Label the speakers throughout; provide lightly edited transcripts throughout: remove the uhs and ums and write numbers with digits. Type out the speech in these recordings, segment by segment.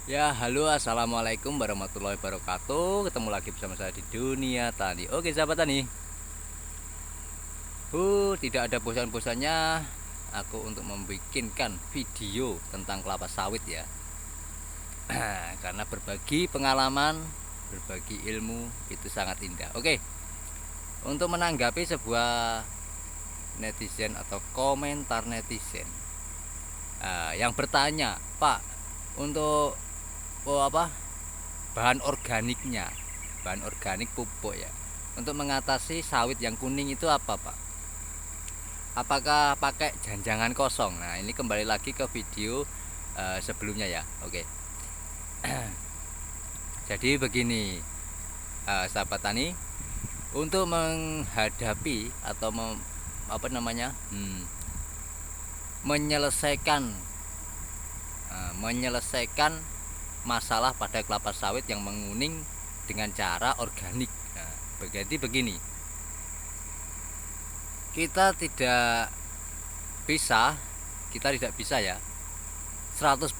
Speaker 1: Ya, halo, assalamualaikum warahmatullahi wabarakatuh. Ketemu lagi bersama saya di Dunia Tani. Oke, sahabat tani. Tidak ada bosan-bosannya aku untuk membikinkan video tentang kelapa sawit ya. Karena berbagi pengalaman, berbagi ilmu itu sangat indah. Oke, untuk menanggapi sebuah netizen atau komentar netizen yang bertanya, Pak, untuk apa bahan organiknya, bahan organik pupuk ya, untuk mengatasi sawit yang kuning itu apa, Pak? Apakah pakai janjangan kosong? Nah, ini kembali lagi ke video sebelumnya ya. Oke. Jadi begini, sahabat tani, untuk menghadapi atau apa namanya, menyelesaikan menyelesaikan masalah pada kelapa sawit yang menguning dengan cara organik. Nah, jadi begini, kita tidak bisa kita tidak bisa ya 100%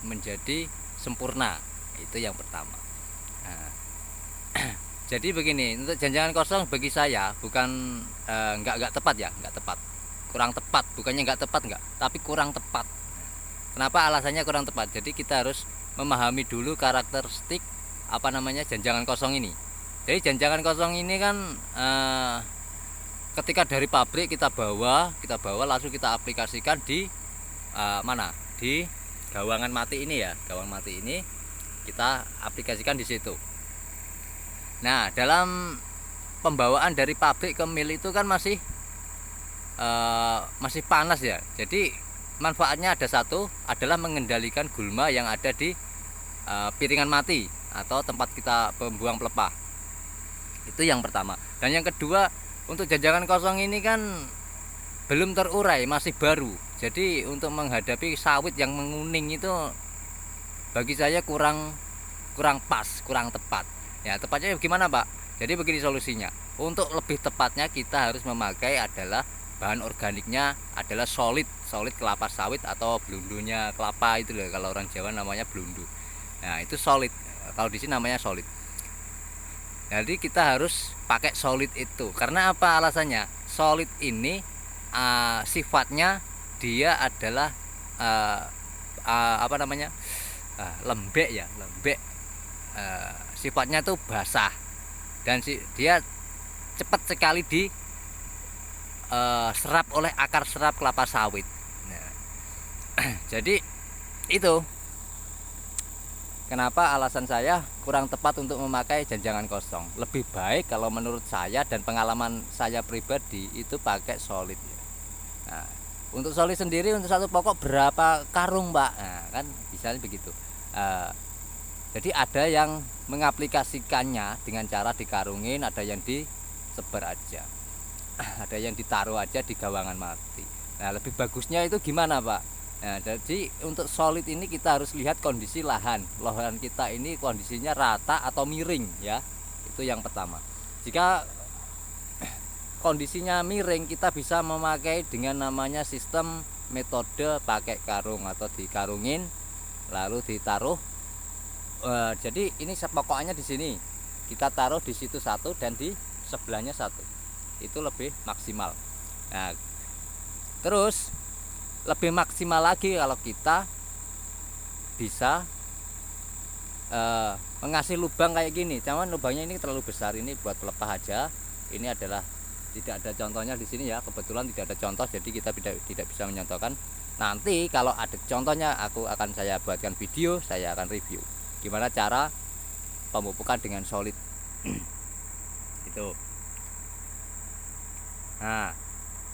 Speaker 1: menjadi sempurna. Itu yang pertama. Nah, jadi begini, untuk janjangan kosong bagi saya bukan nggak tepat ya, nggak tepat, kurang tepat, bukannya nggak tepat nggak, tapi kurang tepat. Kenapa alasannya kurang tepat? Jadi kita harus memahami dulu karakteristik apa namanya janjangan kosong ini. Jadi janjangan kosong ini kan ketika dari pabrik kita bawa langsung kita aplikasikan di mana, di gawangan mati ini ya, gawang mati ini kita aplikasikan di situ. Nah, dalam pembawaan dari pabrik ke mil itu kan masih panas ya. Jadi manfaatnya ada satu, adalah mengendalikan gulma yang ada di piringan mati atau tempat kita pembuang pelepah. Itu yang pertama. Dan yang kedua, untuk janjangan kosong ini kan belum terurai, masih baru. Jadi untuk menghadapi sawit yang menguning itu bagi saya kurang kurang pas, kurang tepat. Ya, tepatnya gimana, Pak? Jadi begini solusinya. Untuk lebih tepatnya kita harus memakai adalah bahan organiknya adalah solid kelapa sawit atau blundunya kelapa itu loh, kalau orang Jawa namanya blundu. Nah, itu solid. Kalau di sini namanya solid. Jadi kita harus pakai solid itu. Karena apa alasannya? Solid ini sifatnya dia adalah uh, apa namanya? Lembek ya, lembek. Sifatnya tuh basah dan dia cepat sekali di serap oleh akar serap kelapa sawit. Nah, jadi itu kenapa alasan saya kurang tepat untuk memakai janjangan kosong. Lebih baik kalau menurut saya dan pengalaman saya pribadi itu pakai solid. Nah, untuk solid sendiri untuk satu pokok berapa karung, Mbak? Nah, kan bisa begitu. Jadi ada yang mengaplikasikannya dengan cara dikarungin, ada yang disebar aja, ada yang ditaruh aja di gawangan mati. Nah, lebih bagusnya itu gimana, Pak? Nah, jadi untuk solid ini kita harus lihat kondisi lahan kita ini kondisinya rata atau miring ya. Itu yang pertama. Jika kondisinya miring, kita bisa memakai dengan namanya sistem metode pakai karung atau dikarungin lalu ditaruh. Jadi ini pokoknya di sini kita taruh di situ satu dan di sebelahnya satu, itu lebih maksimal. Nah, terus lebih maksimal lagi kalau kita bisa mengasih lubang kayak gini. Cuman lubangnya ini terlalu besar, ini buat pelepah aja. Ini adalah tidak ada contohnya di sini ya, kebetulan tidak ada contoh, jadi kita tidak bisa menyontohkan. Nanti kalau ada contohnya saya buatkan video, saya akan review gimana cara pemupukan dengan solid. Itu. Nah,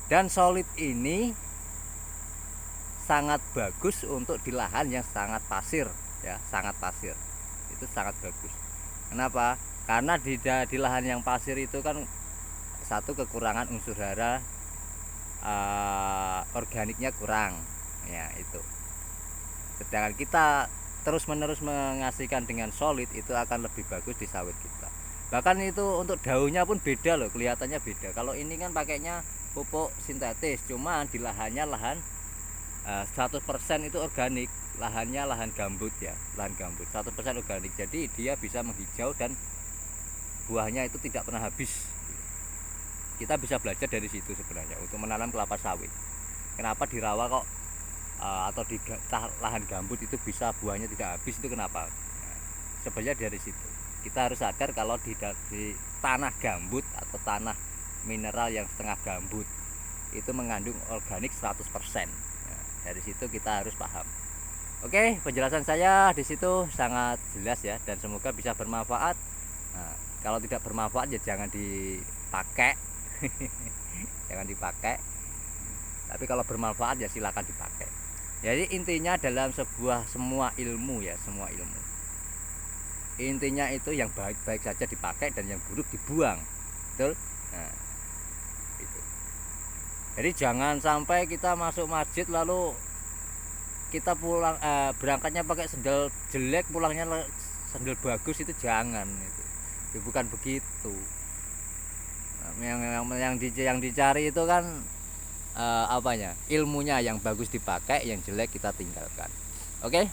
Speaker 1: dan solid ini sangat bagus untuk di lahan yang sangat pasir ya, sangat pasir. Itu sangat bagus. Kenapa? Karena di lahan yang pasir itu kan satu kekurangan unsur hara organiknya kurang ya itu. Sedangkan kita terus menerus mengasihkan dengan solid, itu akan lebih bagus di sawit kita. Bahkan itu untuk daunnya pun beda loh, kelihatannya beda. Kalau ini kan pakainya pupuk sintetis, cuma di lahan 100% itu organik. lahannya lahan gambut ya, lahan gambut 100% organik, jadi dia bisa menghijau dan buahnya itu tidak pernah habis. Kita bisa belajar dari situ sebenarnya untuk menanam kelapa sawit. Kenapa di rawa kok atau di lahan gambut itu bisa buahnya tidak habis, itu kenapa? Nah, sebenarnya dari situ kita harus sadar kalau di tanah gambut atau tanah mineral yang setengah gambut itu mengandung organik 100%. Nah, dari situ kita harus paham. Oke, penjelasan saya di situ sangat jelas ya, dan semoga bisa bermanfaat. Nah, kalau tidak bermanfaat ya jangan dipakai. Jangan dipakai. Tapi kalau bermanfaat ya silakan dipakai. Jadi intinya dalam semua ilmu ya, semua ilmu. Intinya itu yang baik-baik saja dipakai dan yang buruk dibuang. Betul? Nah, itu. Jadi jangan sampai kita masuk masjid lalu kita pulang berangkatnya pakai sendal jelek, pulangnya sendal bagus, itu jangan itu. Ya, bukan begitu. Yang dicari itu kan apanya? Ilmunya yang bagus dipakai, yang jelek kita tinggalkan. Oke?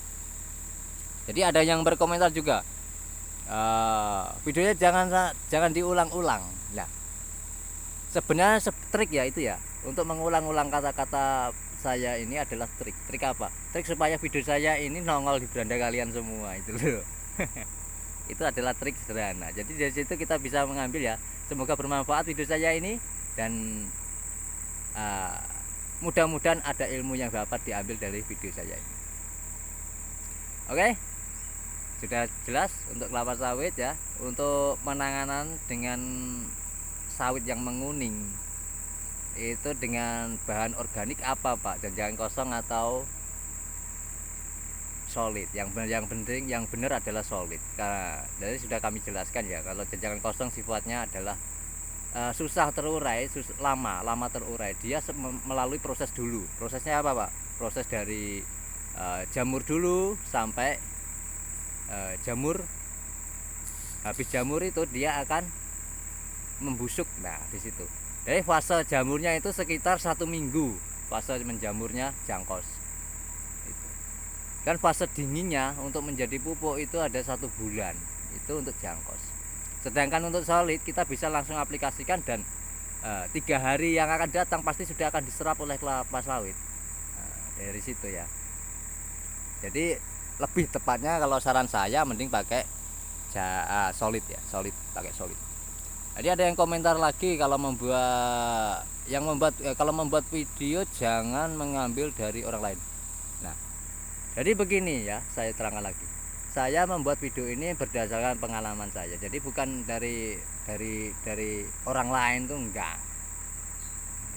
Speaker 1: Jadi ada yang berkomentar juga. Videonya jangan diulang-ulang. Nah, sebenarnya trik ya itu ya. Untuk mengulang-ulang kata-kata saya ini adalah trik. Trik apa? Trik supaya video saya ini nongol di beranda kalian semua itu loh. Itu adalah trik sederhana. Jadi dari situ kita bisa mengambil ya. Semoga bermanfaat video saya ini, dan mudah-mudahan ada ilmu yang dapat diambil dari video saya ini. Oke? Sudah jelas untuk kelapa sawit ya. Untuk penanganan dengan sawit yang menguning itu dengan bahan organik apa Pak? Jangan kosong atau solid? Yang penting yang benar adalah solid. Karena dari sudah kami jelaskan ya, kalau jangan kosong sifatnya adalah susah terurai, lama terurai. Dia melalui proses dulu. Prosesnya apa Pak? Proses dari jamur dulu sampai jamur. Habis jamur itu dia akan membusuk. Nah di situ. Dari fase jamurnya itu sekitar 1 minggu, fase menjamurnya jangkos. Dan fase dinginnya untuk menjadi pupuk itu ada 1 bulan, itu untuk jangkos. Sedangkan untuk solid kita bisa langsung aplikasikan, dan 3 hari yang akan datang pasti sudah akan diserap oleh kelapa sawit. Dari situ ya. Jadi lebih tepatnya kalau saran saya mending pakai solid ya, solid, pakai solid. Jadi ada yang komentar lagi kalau membuat video jangan mengambil dari orang lain. Nah, jadi begini ya, saya terangkan lagi. Saya membuat video ini berdasarkan pengalaman saya. Jadi bukan dari orang lain tuh enggak.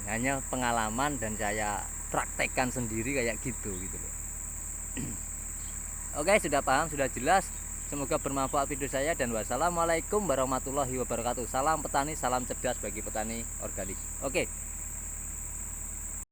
Speaker 1: Hanya pengalaman dan saya praktekkan sendiri kayak gitu loh. Oke, sudah paham, sudah jelas. Semoga bermanfaat video saya, dan wassalamualaikum warahmatullahi wabarakatuh. Salam petani, salam cerdas bagi petani organik. Oke.